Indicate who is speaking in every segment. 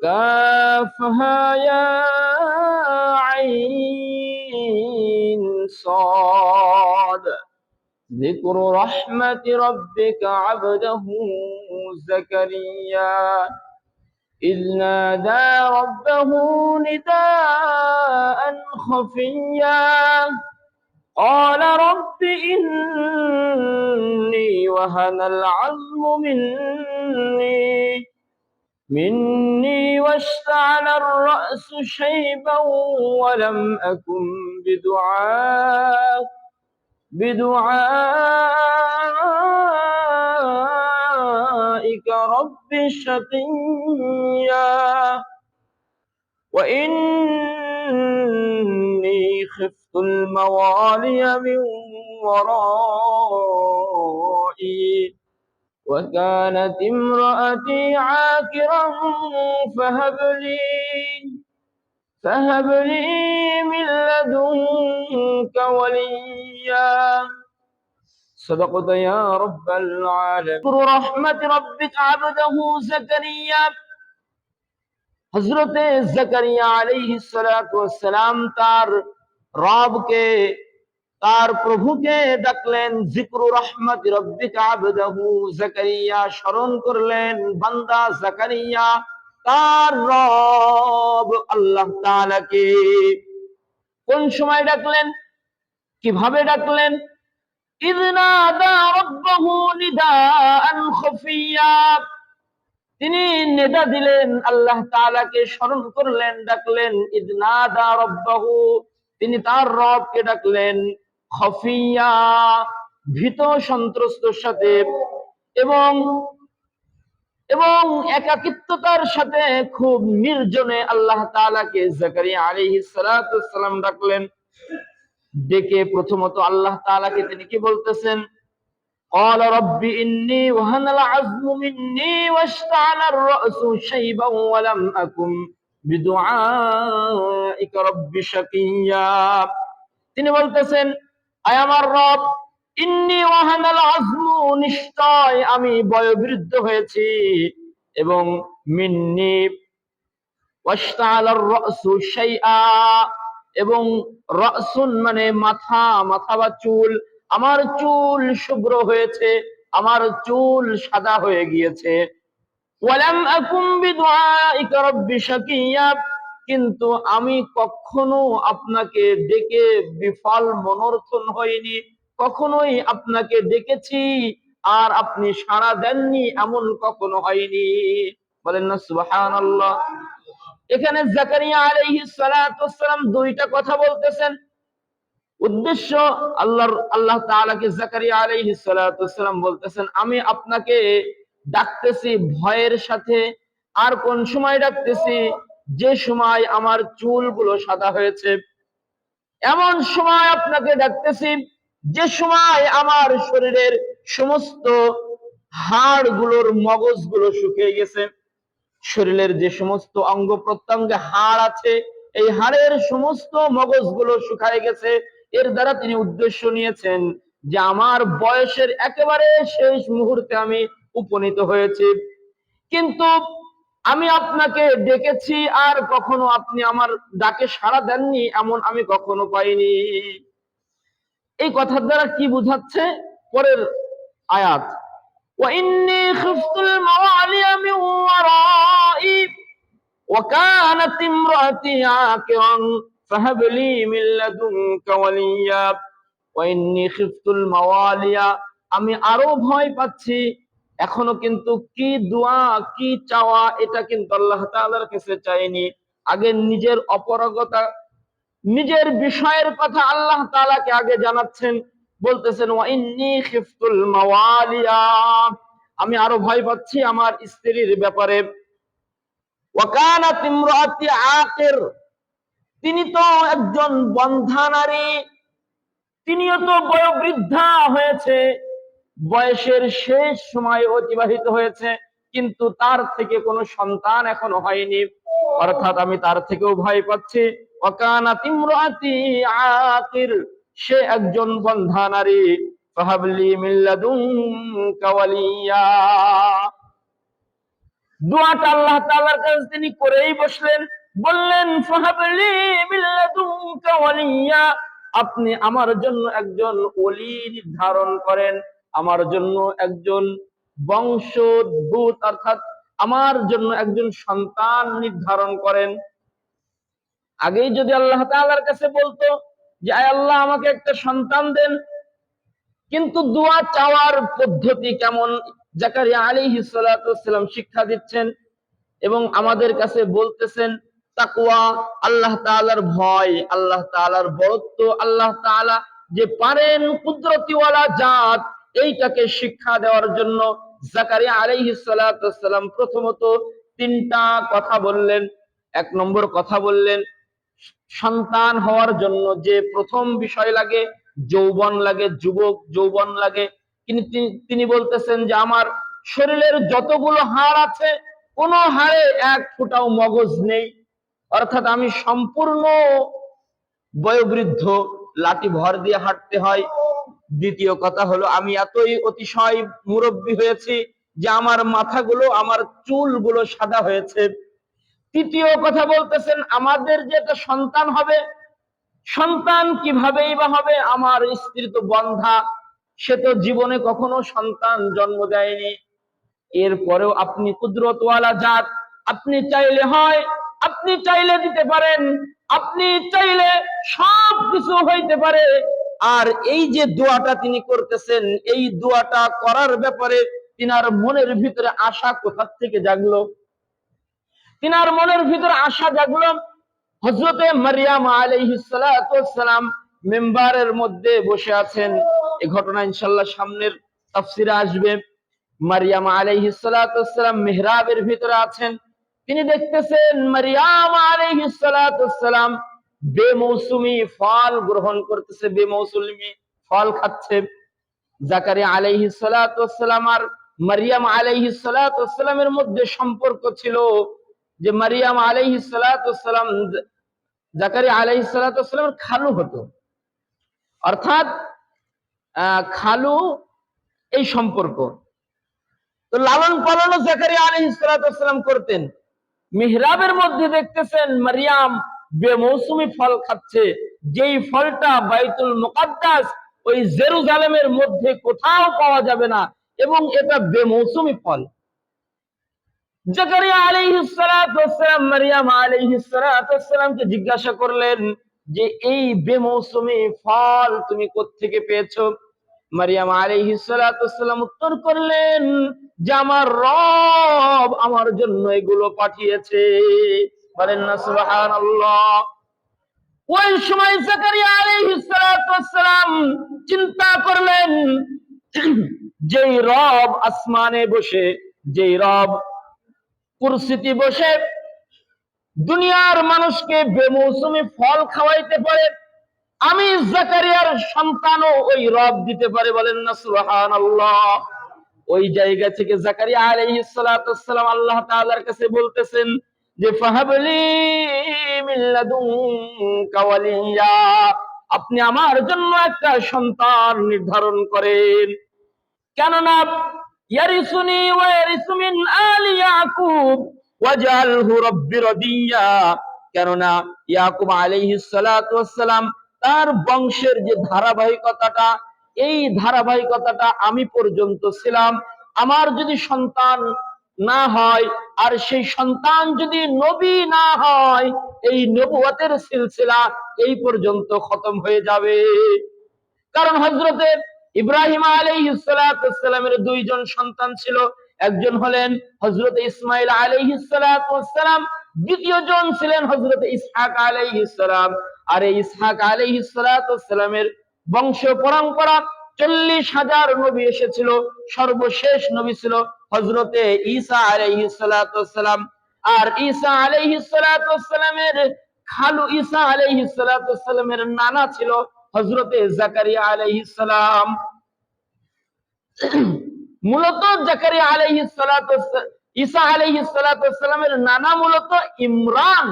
Speaker 1: كافها يا عين صاد ذكر رحمة ربك عبده زكريا إذ نادى ربه نداء خفيا قال رب إني وهن العظم مني واشتعل الرأس شيبا ولم أكن بدعائك رب شقيا وإني خفت الموالي من ورائي وكانت امرأتي عاكرا فهب لي من لدنك وليا صدقت يا رب العالمين رحمة ربك عبده زكريا হযরতে জাকারিয়া আলাইহিস সালাতু ওয়াস সালাম তার রবকে তার প্রভুকে ডাকলেন যিকরু রাহমাতি রাব্বিকা আবদাহু জাকারিয়া স্মরণ করলেন বান্দা জাকারিয়া তার রব আল্লাহ তাআলাকে কোন সময় ডাকলেন কিভাবে ডাকলেন ইয নাদা রাব্বাহু নিদাআন খাফিয়া তিনি নেদা দিলেন আল্লাহ তাআলাকে স্মরণ করলেন ডাকলেন ইয নাদা রাব্বাহু তিনি তার রবকে ডাকলেন খাফিয়া ভীত সন্ত্রস্তর সাথে এবং এবং একাকিত্বতার সাথে খুব নির্জনে আল্লাহ তাআলাকে জাকারিয়া আলাইহিস সালাতু ওয়াস সালাম ডাকলেন ডেকে প্রথমত আল্লাহ তাআলাকে তিনি কি বলতেছেন قال رب إني وهن العظم مني واشتعل الرأس شيبا ولم أكن بدعائك رب شقيا তিনি বলতেছেন আয় আমার রব ইন্নী ওয়াহানাল আযমু নিশ্চয় আমি বয়োবৃদ্ধ হয়েছি এবং মিন্নি ওয়াশতাআলার রাসু শাইআ এবং রাসুন মানে মাথা বা চুল আমার চুল শুভ্র হয়েছে আমার চুল সাদা হয়ে গিয়েছে ওয়ালাম আকুম বিদুআইকা রাব্বি শাকিয়া কিন্তু আমি কখনো আপনাকে ডেকে বিফল মনোরথন হইনি কখনোই আপনাকে ডেকেছি আর আপনি সাড়া দেননি এমন কখনো হয়নি বলেন না সুবহানাল্লাহ এখানে জাকারিয়া আলাইহিস সালাতু ওয়াস সালাম দুইটা কথা বলতেছেন উদ্দেশ্য আল্লাহ তাআলাকে জাকারিয়া আলাইহিস সালাতু ওয়াস সালাম বলতেছেন আমি আপনাকে ডাকতেছি ভয়ের সাথে আর কোন সময় ডাকতেছি যে সময় আমার চুলগুলো সাদা হয়েছে এমন সময় আপনাকে ডাকতেছি যে সময় আমার শরীরের সমস্ত হাড়গুলোর মগজগুলো শুকিয়ে গেছে শরীরের যে সমস্ত অঙ্গ প্রত্যঙ্গে হাড় আছে এই হাড়ের সমস্ত মগজগুলো শুকিয়ে গেছে এর দ্বারা তিনি উদ্দেশ্য নিয়েছেন যে আমার বয়সের একেবারে শেষ মুহূর্তে আমি উপনীত হয়েছি কিন্তু আমি আপনাকে ডেকেছি আর কখনো আপনি আমার ডাকে সাড়া দেননি এমন আমি কখনো পাইনি এই কথার দ্বারা কি বোঝাচ্ছে পরের আয়াত وإني خفت الموالي من ورائي وكانت امرأتي عاقرا فهب لي من لدنك وليا وإني خفت الموالي আমি আরো ভয় পাচ্ছি এখনো কিন্তু কি দোয়া কি চাওয়া এটা কিন্তু আল্লাহ তাআলার কাছে চাইনি আগে নিজের অপারগতা নিজের বিষয়ের কথা আল্লাহ তাআলাকে আগে জানাচ্ছেন বলতেছেন ওয়া ইন্নী খিফতুল মাওয়ালিয়া আমি আরো ভয় পাচ্ছি আমার স্ত্রীর ব্যাপারে ওয়া কানাত ইমরাতি আকির তিনি তো একজন বন্ধ্যা নারী তিনিও তো বয়োবৃদ্ধা হয়েছে বয়সের শেষ সময় অতিবাহিত হয়েছে কিন্তু তার থেকে কোনো সন্তান এখনো হয়নি অর্থাৎ আমি তার থেকেও ভয় পাচ্ছি ওয়াকানাত ইমরাতি আকির সে একজন বন্ধ্যা নারী ফাহাবলি মিন লাদুনকা ওয়ালিয়া দোয়াটা আল্লাহ তাআলার কাছে তিনি করেই বসলেন, বললেন ফাহাবলি মিল্লাদুনকা ওয়ালিয়া, আপনি আমার জন্য একজন ওলি নির্ধারণ করেন, আমার জন্য একজন বংশোদ্ভূত অর্থাৎ আমার জন্য একজন সন্তান নির্ধারণ করেন। আগেই যদি আল্লাহ তাআলার কাছে বলতো যে আয় আল্লাহ আমাকে একটা সন্তান দেন, কিন্তু দোয়া চাওয়ার পদ্ধতি কেমন জাকারিয়া আলাইহিস সালাতু ওয়াস সালাম শিক্ষা দিচ্ছেন এবং আমাদের কাছে বলতেছেন তাকওয়া, আল্লাহ তাআলার ভয়, আল্লাহ তাআলার বরত্ব, আল্লাহ তাআলা যে পারেন কুদরতিওয়ালা জাত, এইটাকে শিক্ষা দেওয়ার জন্য জাকারিয়া আলাইহিস সালাতু ওয়াস সালাম প্রথমত তিনটা কথা বললেন। এক নম্বর কথা বললেন সন্তান হওয়ার জন্য যে প্রথম বিষয় লাগে যৌবন লাগে, যুবক যৌবন লাগে। কিন্তু তিনি বলতেছেন যে আমার শরীরের যতগুলো হাড় আছে কোন হাড়ে এক ফোঁটাও মগজ নেই, অর্থাৎ আমি সম্পূর্ণ বয়োবৃদ্ধ, লাঠি ভর দিয়ে হাঁটতে হয়। দ্বিতীয় কথা হলো আমি এতই অতিশয় মুরব্বী হয়েছি যে আমার মাথাগুলো, আমার চুলগুলো সাদা হয়েছে। তৃতীয় কথা বলতেছেন আমাদের যে একটা সন্তান হবে, সন্তান কিভাবেই বা হবে, আমার স্ত্রী তো বন্ধা, সে তো জীবনে কখনো সন্তান জন্ম দেয়নি। এরপরেও আপনি কুদরতওয়ালা জাত, আপনি চাইলে হয়, আপনি চাইলে দিতে পারেন, আপনি চাইলে সব কিছু হইতে পারে। আর এই যে দোয়াটা তিনি করতেছেন, এই দোয়াটা করার ব্যাপারে তিনার মনের ভিতরে আশা কোথা থেকে জাগলো? তিনার মনের ভিতরে আশা জাগলো হযরতে মারিয়াম আলাইহিস সালাতু ওয়াস সালাম মিম্বারের মধ্যে বসে আছেন। এই ঘটনা ইনশাআল্লাহ সামনের তাফসিরে আসবে। মারিয়াম আলাইহিস সালাতু ওয়াস সালাম মিহরাবের ভিতরে আছেন, তিনি দেখতেছেন মারিয়াম আলাইহিস সালাতু ওয়াস সালাম বেমৌসুমি ফল গ্রহণ করতেছে, বেমৌসুমি ফল খাচ্ছে। জাকারিয়া আলাইহিস সালাতু ওয়াস সালাম আর মারিয়াম আলাইহিস সালাতু ওয়াস সালামের মধ্যে সম্পর্ক ছিল যে মারিয়াম আলাইহিস সালাতু ওয়াস সালাম জাকারিয়া আলাইহিস সালাতু ওয়াস সালামের খালু হতো, অর্থাৎ খালু এই সম্পর্ক। তো লালন পালনও জাকারিয়া আলাইহিস সালাতু ওয়াস সালাম করতেন। মিহরাবের মধ্যে দেখতেছেন মারিয়াম বেমৌসুমি ফল খাচ্ছে, যেই ফলটা বাইতুল মুকাদ্দাস ওই জেরুজালেমের মধ্যে কোথাও পাওয়া যাবে না, এবং এটা বেমৌসুমি ফল। জাকারিয়া আলাইহিস সালাতু ওয়াস সালাম মারিয়াম আলাইহিস সালাতু ওয়াস সালামকে জিজ্ঞাসা করলেন যে এই বেমৌসুমি ফল তুমি কোত্থেকে পেয়েছো? মারিয়াম আলাইহিস সালাতু ওয়াস সালাম উত্তর করলেন যে আমার রব আমার জন্য এগুলো পাঠিয়েছে। বলেন না সুবহানাল্লাহ। ওই সময় জাকারিয়া আলাইহিস সালাতু ওয়াস সালাম চিন্তা করলেন যেই রব আসমানে বসে, যেই রব কুরসিতে বসে দুনিয়ার মানুষকে বেমৌসুমি ফল খাওয়াইতে পারে, আমি জাকারিয়ার সন্তানও ওই রব দিতে পারে। বলেন না সুবহানাল্লাহ। ওই জায়গা থেকে জাকারিয়া আলাইহিস সালাতু ওয়াস সালাম আল্লাহ তাআলার কাছে বলতেছেন যে ফাহাবলি মিন লাদুনকা ওয়ালিয়া, আপনি আমার জন্য একটা সন্তান নির্ধারণ করেন, কেননা ইয়ারিসুনি ওয়া ইয়ারিসু মিন আলি ইয়াকুব ওয়াজআলহু রাব্বি রাদিয়া, কেননা ইয়াকুব আলাইহিস সালাতু ওয়াস সালাম তার বংশের যে ধারাবাহিকতাটা, এই ধারাবাহিকতাটা আমি পর্যন্ত ছিলাম, আমার যদি সন্তান না হয় আর সেই সন্তান যদি নবী না হয়, এই নবুয়তের সিলসিলা এই পর্যন্ত খতম হয়ে যাবে। কারণ হযরতে ইব্রাহিম আলাইহিস সালাতু ওয়াস সালামের দুইজন সন্তান ছিল, একজন হলেন হযরতে ইসমাঈল আলাইহিস সালাতু ওয়াস সালাম, দ্বিতীয় জন ছিলেন হযরতে ইসহাক আলাইহিস সালাম। আর এই ইসহাক আলাইহিস সালাতু ওয়াস সালামের বংশ পরম্পরা 40,000 নবী এসেছিল, সর্বশেষ নবী ছিল হযরতে ঈসা আলাইহিস সালাতু ওয়াস সালাম। আর ঈসা আলাইহিস সালাতু ওয়াস সালামের খালু, ঈসা আলাইহিস সালাতু ওয়াস সালামের নানা ছিল হযরতে জাকারিয়া আলাইহিস সালাম। মূলত জাকারিয়া আলাইহিস সালাতু ওয়াস সালাম, ঈসা আলাইহিস সালাতু ওয়াস সালামের নানা মূলত ইমরান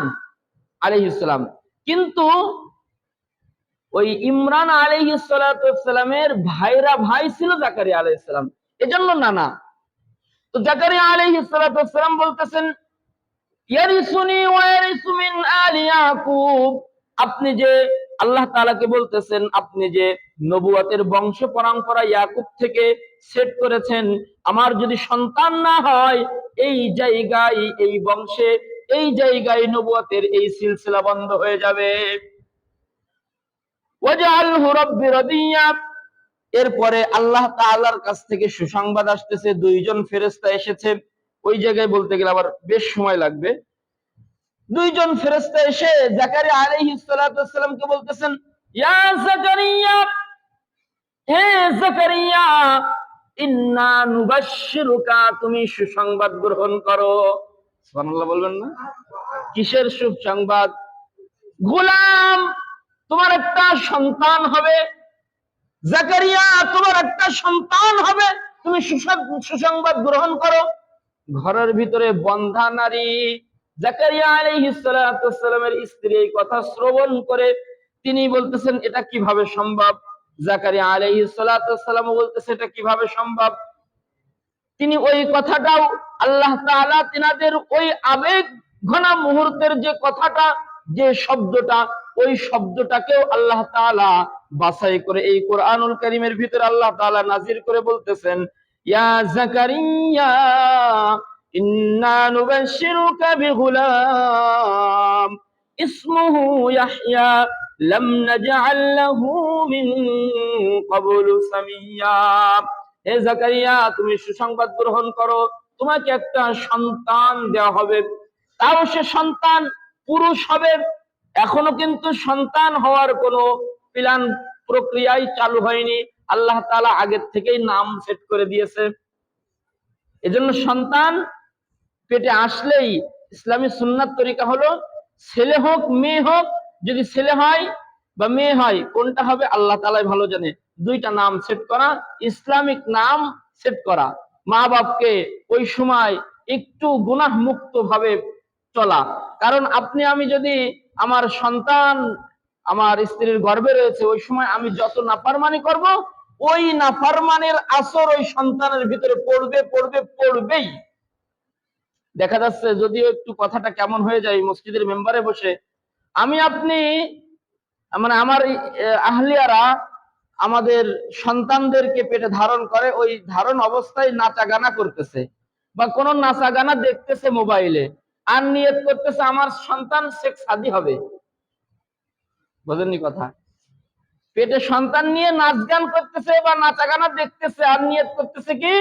Speaker 1: আলাইহিস সালাম, কিন্তু ওই ইমরান আলাইহিস সালাতু ওয়াস সালামের ভাইরা ভাই ছিল জাকারিয়া আলাইহিস সালাম, এজন্য নানা। তো জাকারিয়া আলাইহিস সালাতু ওয়াস সালাম বলতেছেন, ইয়ারিসুনি ওয়া ইয়ারিসু মিন আলি ইয়াকুব। আপনি যে আল্লাহ তাআলাকে বলতেছেন, আপনি যে নবুয়তের বংশ পরম্পরা ইয়াকুব থেকে সেট করেছেন, আমার যদি সন্তান না হয় এই জায়গায়, এই বংশে, এই জায়গায় নবুয়তের এই সিলসিলা বন্ধ হয়ে যাবে। ওয়াজআলহু রাব্বি রাদিয়া। এরপরে আল্লাহ তাআলার কাছ থেকে সুসংবাদ আসতেছে, দুইজন ফেরেশতা এসেছে। ওই জায়গায় বলতে গেলে আবার বেশ সময় লাগবে। দুইজন ফেরেশতা এসে জাকারিয়া আলাইহিস সালাতু ওয়াস সালামকে বলতেছেন, ইয়া জাকারিয়া, হে জাকারিয়া, ইন্না নুবাশশিরুকা, তুমি সুসংবাদ গ্রহণ করো। সুবহানাল্লাহ বলবেন না? কিসের সুসংবাদ? গোলাম, তোমার একটা সন্তান হবে। জাকারিয়া, তোমার একটা সন্তান হবে, তুমি সুসংবাদ গ্রহণ করো। ঘরের ভিতরে বন্ধা নারী জাকারিয়া আলাইহিস সালাতু ওয়াস সালামের স্ত্রী এই কথা শ্রবণ করে তিনি বলতেছেন, এটা কিভাবে সম্ভব? জাকারিয়া আলাইহিস সালাতু ওয়াস সালাম বলতেছে, এটা কিভাবে সম্ভব? তিনি ওই কথাটাও আল্লাহ তাআলা তিনাদের ওই আবেগ ঘন মুহূর্তের যে কথাটা, যে শব্দটা, ওই শব্দটাকেও আল্লাহ তাআলা বাছাই করে এই কোরআনুল কারীমের ভিতরে আল্লাহ তাআলা নাজির করে বলতেছেন, ইয়া জাকারিয়া ইন্না নুবাশশিরুকা বিগুলাম ইসমুহু ইয়াহইয়া লাম নাজআল লাহু মিন ক্বাবলু সামিয়্যা। হে জাকারিয়া, তুমি সুসংবাদ গ্রহণ করো, তোমাকে একটা সন্তান দেওয়া হবে। তাও সে সন্তান পুরুষ হবে। এখনো কিন্তু সন্তান হওয়ার কোনো প্ল্যান প্রক্রিয়াই চালু হয়নি, আল্লাহ তাআলা আগের থেকেই নাম সেট করে দিয়েছে। এজন্য সন্তান পেটে আসলেই ইসলামী সুন্নাত তরিকা হলো, ছেলে হোক মেয়ে হোক, যদি ছেলে হয় বা মেয়ে হয়, কোনটা হবে আল্লাহ তাআলাই ভালো জানে, দুইটা নাম সেট করা, ইসলামিক নাম সেট করা। মা বাপকে ওই সময় একটু গুনাহ মুক্ত ভাবে চলা। কারণ আপনি আমি যদি, আমার সন্তান আমার স্ত্রীর গর্ভে রয়েছে, ওই সময় আমি যত নাফরমানি করব, ওই নাফরমানের আসর ওই সন্তানের ভিতরে পড়বে পড়বে পড়বেই। দেখা যাচ্ছে, যদিও একটু কথাটা কেমন হয়ে যায়, মসজিদের মেম্বারে বসে আমি আপনি, মানে আমার আহলিয়ারা আমাদের সন্তানদেরকে পেটে ধারণ করে, ওই ধারণ অবস্থায় নাচা গানা করতেছে বা কোন নাচা গানা দেখতেছে মোবাইলে, আর নিয়ত করতেছে আমার সন্তান শেখ সাদি হবে। বোঝেননি কথা? পেটে সন্তান নিয়ে নাচ গান করতেছে বা নাচা গানা দেখতেছে, আর নিয়ত করতেছে কি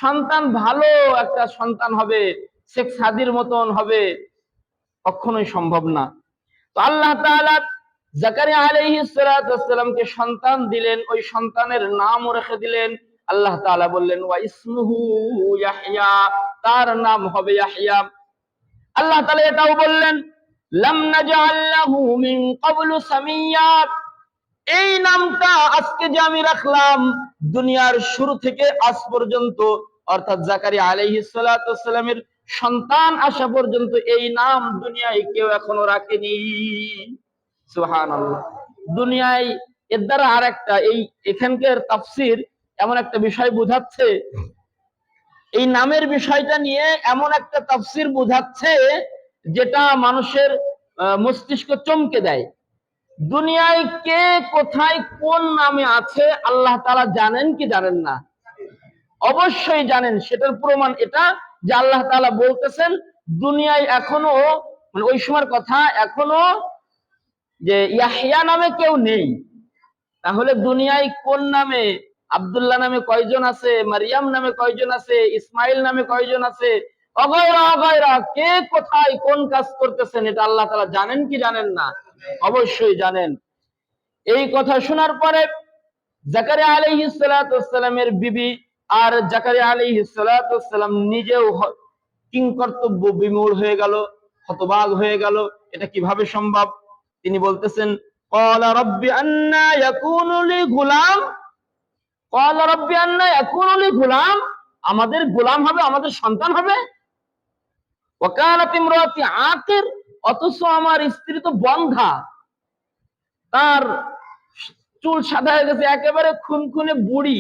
Speaker 1: সন্তান ভালো একটা সন্তান হবে, শেখ সাদির মতন হবে। কখনোই সম্ভব না। তো আল্লাহ তাআলা জাকারিয়া আলাইহিস সালাতু ওয়াস সালামকে সন্তান দিলেন, ওই সন্তানের নামও রেখে দিলেন। আল্লাহ তাআলা বললেন, ওয়া ইসমুহু ইয়াহইয়া, তার নাম হবে ইয়াহইয়া। আল্লাহ তাআলা এটাও বললেন, লাম নাজআল লাহু মিন ক্বাবলু সামিয়্যা, এই নামটা আজকে যে আমি রাখলাম, দুনিয়ার শুরু থেকে আজ পর্যন্ত, অর্থাৎ জাকারিয়া আলাইহিস সালাতু ওয়াস সালামের সন্তান আসা পর্যন্ত এই নাম দুনিয়ায় কেউ এখনো রাখেনি। সুবহানাল্লাহ। দুনিয়ায় এর দ্বারা আরেকটা, এই এখানকার তাফসীর এমন একটা বিষয় বোঝাচ্ছে, এই নামের বিষয়টা নিয়ে এমন একটা তাফসীর বোঝাচ্ছে যেটা মানুষের মস্তিষ্ক চমকে দেয়। দুনিয়ায় কে কোথায় কোন নামে আছে আল্লাহ তাআলা জানেন কি জানেন না? অবশ্যই জানেন। সেটার প্রমাণ এটা যে আল্লাহ তাআলা বলতেছেন, দুনিয়ায় এখনো, মানে ওই সময়ের কথা, এখনো যে ইয়াহইয়া নামে কেউ নেই। তাহলে দুনিয়ায় কোন নামে, আব্দুল্লাহ নামে কয়জন আছে, মারিয়াম নামে কয়জন আছে, ইসমাইল নামে কয়জন আছে, অগয়রা অগয়রা, কে কোথায় কোন কাজ করতেছেন, এটা আল্লাহ তাআলা জানেন কি জানেন না? অবশ্যই জানেন। এই কথা শোনার পরে জাকারিয়া আলাইহিস সালাতু ওয়াস সালামের বিবি আর জাকারিয়া আলাইহিস সালাতু ওয়াস সালাম নিজেও কিংকর্তব্য বিমূঢ় হয়ে গেল, হতবাক হয়ে গেল, এটা কিভাবে সম্ভব? তিনি বলতেছেন, ক্বালা রাব্বি আন্না ইয়াকুনু লি গুলাম, ক্বালা রাব্বি আন্না ইয়াকুনু লি গুলাম, আমাদের গোলাম হবে, আমাদের সন্তান হবে। ওয়া কানাত ইমরাতি আকির, অথচ আমার স্ত্রী তো বন্ধ্যা, তার চুল সাদা হয়ে গেছে, একেবারে খুনখুনে বুড়ি,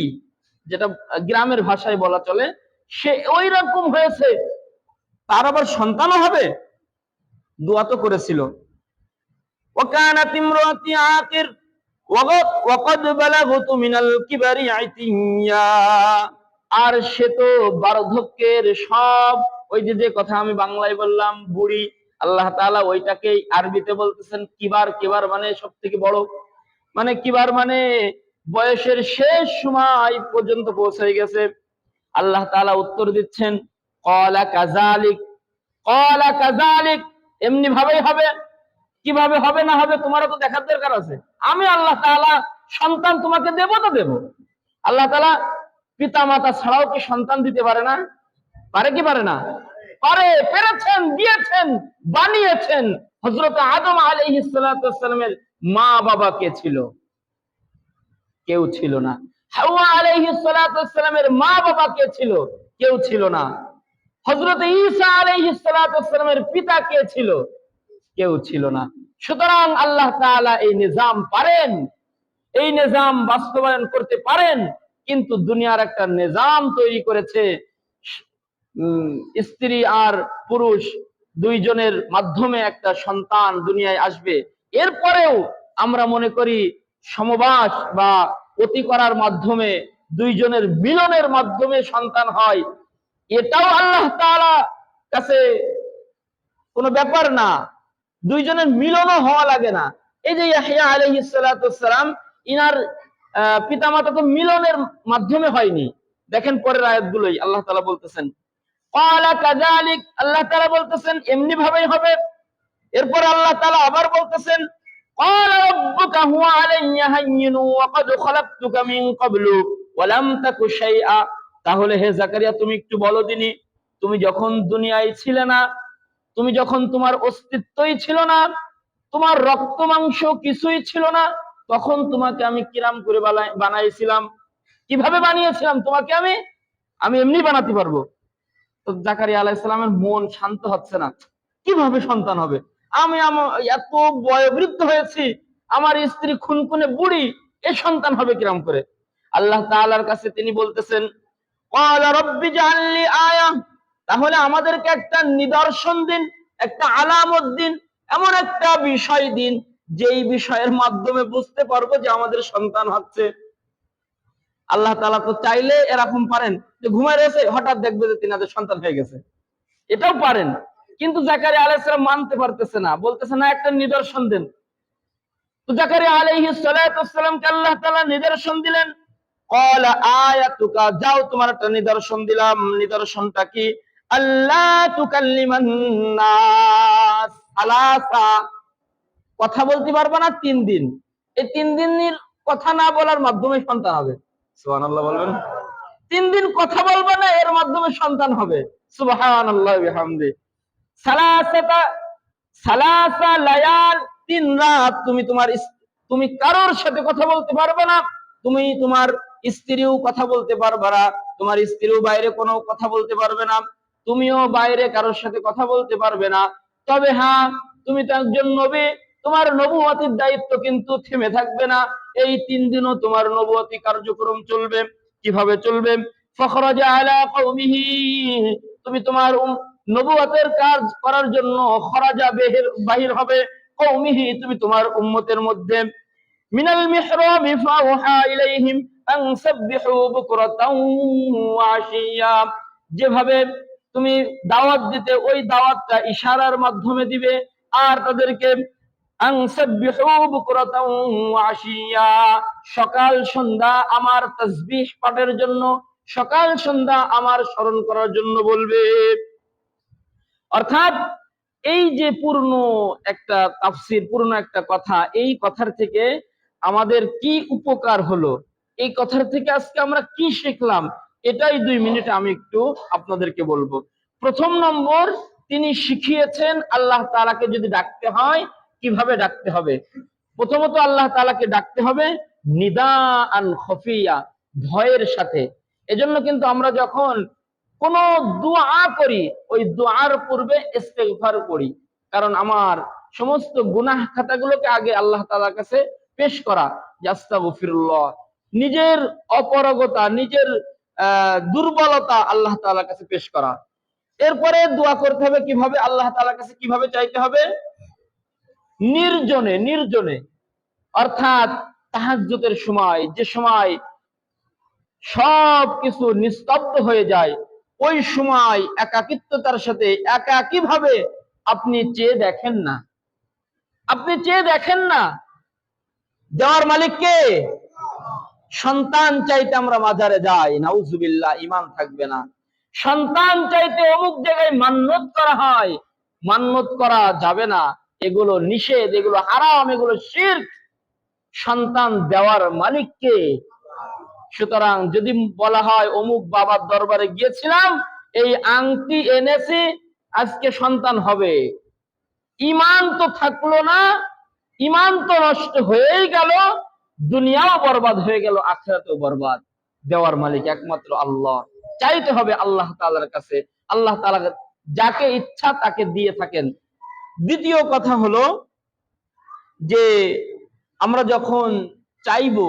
Speaker 1: যেটা গ্রামের ভাষায় বলা চলে, সে ওই রকম হয়েছে, তার আবার সন্তানও হবে? দোয়া তো করেছিল, ওয়াকানাত ইমরাতি আকির ওয়াকাদ বালাগতু মিনাল কিবারি আইতিয়া। আর সে তো বার্ধক্যের সব, ওই যে কথা আমি বাংলায় বললাম বুড়ি, আল্লাহ তাআলা ওইটাকেই আরবিতে বলতেছেন কিবার। কিবার মানে সব থেকে বড়, মানে কিবার মানে বয়সের শেষ সময় পর্যন্ত পৌঁছে গেছে। আল্লাহ তাআলা উত্তর দিচ্ছেন, ক্বালা কাযালিক, ক্বালা কাযালিক, এমনি ভাবেই হবে। কিভাবে হবে না হবে তোমারও তো দেখার দরকার আছে। আমি আল্লাহ তাআলা সন্তান তোমাকে দেব তো দেব। আল্লাহ তাআলা পিতা মাতা ছাড়াও কি সন্তান দিতে পারে না? পারে কি পারে না? পারে, পেরেছেন, দিয়েছেন, বানিয়েছেন। হযরত আদম আলাইহিস সালাতু ওয়াস সালামের মা বাবা কে ছিল? কেউ ছিল না। হাওয়া আলাইহিস সালাতু ওয়াস সালামের মা বাবা কে ছিল? কেউ ছিল না। হযরত ঈসা আলাইহিস সালাতু ওয়াস সালামের পিতা কে ছিল? কেউ ছিল না। সুতরাং আল্লাহ তাআলা এই নিজাম পারেন, এই নিজাম বাস্তবায়ন করতে পারেন। কিন্তু দুনিয়ার একটা নিজাম তৈরি করেছে, স্ত্রী আর পুরুষ দুইজনের মাধ্যমে একটা সন্তান দুনিয়ায় আসবে। এরপরেও আমরা মনে করি সমবাস বা অতি করার মাধ্যমে, দুইজনের মিলনের মাধ্যমে সন্তান হয়। এটাও আল্লাহ তাআলা কাছে কোনো ব্যাপার না, দুইজনের মিলনও হওয়া লাগে না। এই যে ইয়াহইয়া আলাইহিস সালাতু ওয়াস সালাম, ইনার পিতামাতা তো মিলনের মাধ্যমে হয়নি। দেখেন পরের আয়াতগুলোই আল্লাহ তাআলা বলতেছেন, ক্বালা কাযালিক, আল্লাহ তাআলা বলতেছেন এমনি ভাবেই হবে। এরপর আল্লাহ তাআলা আবার বলতেছেন, ক্বালা রাব্বুকা হুয়া আলাইয়া হায়্যিনু ওয়া ক্বাদ খালাকতুকা মিন ক্বাবলু ওয়া লাম তাকু শাইআ। তাহলে হে জাকারিয়া তুমি একটু বলো দিনি, তুমি যখন দুনিয়ায় ছিলে না, তুমি যখন তোমার অস্তিত্বই ছিল না, তোমার রক্ত মাংস কিছুই ছিল না, তখন তোমাকে আমি কিরাম করে বানাইছিলাম। কিভাবে বানিয়েছিলাম তোমাকে আমি? আমি এমনি বানাতে পারবো? তো জাকারিয়া আলাইহিস সালামের মন শান্ত হচ্ছে না। কিভাবে সন্তান হবে? আমি এত বয়োবৃদ্ধ হয়েছি, আমার স্ত্রী খুনখুনে বুড়ি, এ সন্তান হবে কিরাম করে? আল্লাহ তাআলার কাছে তিনি বলতেছেন, ক্বালা রাব্বি জাআলনি আয়া, তাহলে আমাদেরকে একটা নিদর্শন দিন, একটা আলামত দিন, এমন একটা বিষয় দিন যেই বিষয়ের মাধ্যমে বুঝতে পারবো যে আমাদের সন্তান হচ্ছে। আল্লাহ তাআলা তো চাইলে এরকম পারেন যে ঘুমায় রয়েছে হঠাৎ দেখবে যে তিনাদের সন্তান হয়ে গেছে, এটাও পারেন। কিন্তু জাকারিয়া আলাইহিস সালাম মানতে পারতেছে না, বলতেছে না একটা নিদর্শন দেন। তো জাকারিয়া আলাইহিস সালাতু ওয়াস সালামকে আল্লাহ তাআলা নিদর্শন দিলেন। ক্বালা আয়াতুকা, যাও তোমার একটা নিদর্শন দিলাম। নিদর্শনটা কি? আল্লা তুকাল্লিমান নাস সালাসা, কথা বলতে পারবে না 3 দিন। এই 3 দিনের কথা না বলার মাধ্যমে সন্তান হবে। সুবহানাল্লাহ বলবেন। 3 দিন কথা বলবে না, এর মাধ্যমে সন্তান হবে। সুবহানাল্লাহি ওয়া বিহামদি। সালাসাতা, সালাসা লায়াল, 3 রাত তুমি কারোর সাথে কথা বলতে পারবে না, তুমি তোমার স্ত্রীও কথা বলতে পারবে না, তোমার স্ত্রীও বাইরে কোনো কথা বলতে পারবে না, তুমিও বাইরে কারোর সাথে কথা বলতে পারবে না। তবে হ্যাঁ, তুমি তো একজন নবী, তোমার নবুয়তির দায়িত্ব কিন্তু থেমে থাকবে না। এই 3 দিনও তোমার নবুয়তি কার্যক্রম চলবে। কিভাবে চলবে? ফখরাজা আলা কওমিহি, তুমি তোমার নবুয়তের কাজ করার জন্য খরাজা বাহির হবে। কওমিহি, তুমি তোমার উম্মতের মধ্যে। মিনাল মিহরাবি ফাওহা ইলাইহিম আন সাব্বিহু বুকরাতাও ওয়া আশিয়া, যেভাবে তুমি দাওয়াত দিতে, ওই দাওয়াতটা ইশারার মাধ্যমে দিবে। আর তাদেরকে আন সাব্বিহু বুকরাতাও ওয়া আশিয়া, সকাল সন্ধ্যা আমার তাসবিহ পাঠের জন্য, সকাল সন্ধ্যা আমার স্মরণ করার জন্য বলবে। অর্থাৎ এই যে পূর্ণ একটা তাফসীর, পূর্ণ একটা কথা, এই কথার থেকে আমাদের কি উপকার হলো, এই কথার থেকে আজকে আমরা কি শিখলাম, এটাই 2 মিনিটে আমি একটু আপনাদেরকে বলবো। প্রথম নম্বর, তিনি শিখিয়েছেন আল্লাহ তাআলাকে যদি ডাকতে হয় কিভাবে ডাকতে হবে। প্রথমত আল্লাহ তাআলাকে ডাকতে হবে নিদাআন খফিয়া, ভয়ের সাথে। এজন্য কিন্তু আমরা যখন কোন দোয়া করি, ওই দোয়ার পূর্বে ইস্তেগফার করি। কারণ আমার সমস্ত গুনাহ খাতাগুলোকে আগে আল্লাহ তাআলার কাছে পেশ করা, যে আস্তাগফিরুল্লাহ, নিজের অপারগতা, নিজের দুর্বলতা আল্লাহ তাআলার কাছে পেশ করা। এরপরে দোয়া করতে হবে কিভাবে, আল্লাহ তাআলার কাছে কিভাবে চাইতে হবে? নির্জনে, নির্জনে, অর্থাৎ তাহাজ্জুদের সময়, যে সময় সবকিছু নিস্তব্ধ হয়ে যায়, ওই সময় একাকিত্বতার সাথে একাকী ভাবে আপনি চেয়ে দেখেন না, আপনি চেয়ে দেখেন না। দেওয়ার মালিক কে? সন্তান চাইতে আমরা মাজারে যাই, নাউজুবিল্লাহ, ঈমান থাকবে না। সন্তান চাইতে অমুক জায়গায় মান্নত করা হয়, মান্নত করা যাবে না, এগুলো নিষেধ, এগুলো হারাম, এগুলো শিরক। সন্তান দেওয়ার মালিক কে? সুতরাং যদি বলা হয় অমুক বাবার দরবারে গিয়েছিলাম, এই আংটি এনেছি, আজকে সন্তান হবে, ঈমান তো থাকলো না, ঈমান তো নষ্ট হয়েই গেল, দুনিয়াও বরবাদ হয়ে গেল, আখিরাতেও বরবাদ। দেওয়ার মালিক একমাত্র আল্লাহ। চাইতে হবে আল্লাহ তাআলার কাছে, আল্লাহ তাআলা যাকে ইচ্ছা তাকে দিয়ে থাকেন। দ্বিতীয় কথা হলো যে আমরা যখন চাইবো,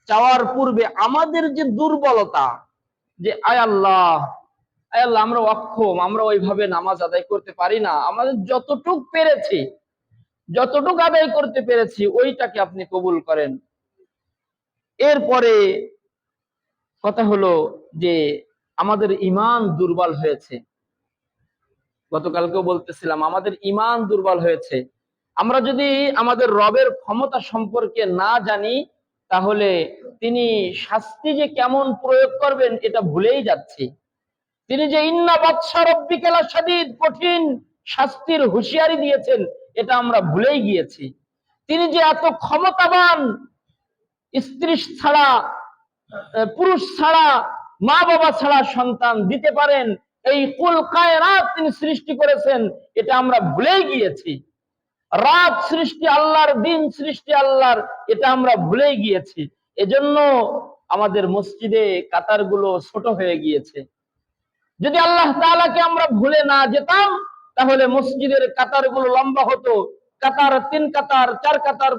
Speaker 1: চাওয়ার পূর্বে আমাদের যে দুর্বলতা, যে আয় আল্লাহ, আয় আল্লাহ, আমরা অক্ষম, আমরা ওইভাবে নামাজ আদায় করতে পারি না, আমাদের যতটুক পেরেছি, যতটুক আদায় করতে পেরেছি ওইটাকে আপনি কবুল করেন। এরপরে কথা হলো যে আমাদের ঈমান দুর্বল হয়েছে, গতকালকেও বলতেছিলাম আমাদের ঈমান দুর্বল হয়েছে। আমরা যদি আমাদের রবের ক্ষমতা সম্পর্কে না জানি, তাহলে তিনি শাস্তি যে কেমন প্রয়োগ করবেন এটা ভুলেই যাচ্ছি। তিনি যে ইন্না বাতশা রাব্বিকা লাশাদীদ, কঠিন শাস্তির হুঁশিয়ারি দিয়েছেন, এটা আমরা ভুলেই গিয়েছি। তিনি যে এত ক্ষমতাবান, স্ত্রী ছাড়া, পুরুষ ছাড়া, মা বাবা ছাড়া সন্তান দিতে পারেন, এই কুল কায়নাত তিনি সৃষ্টি করেছেন, এটা আমরা ভুলেই গিয়েছি। রাত সৃষ্টি আল্লাহর, দিন সৃষ্টি আল্লাহর, এটা আমরা ভুলেই গিয়েছি। এজন্য আমাদের মসজিদে কাতারগুলো ছোট হয়ে গিয়েছে। যদি আল্লাহ তাআলাকে আমরা ভুলে না যেতাম, তাহলে মসজিদের কাতারগুলো লম্বা হতো, কাতার 3 কাতার 4 কাতার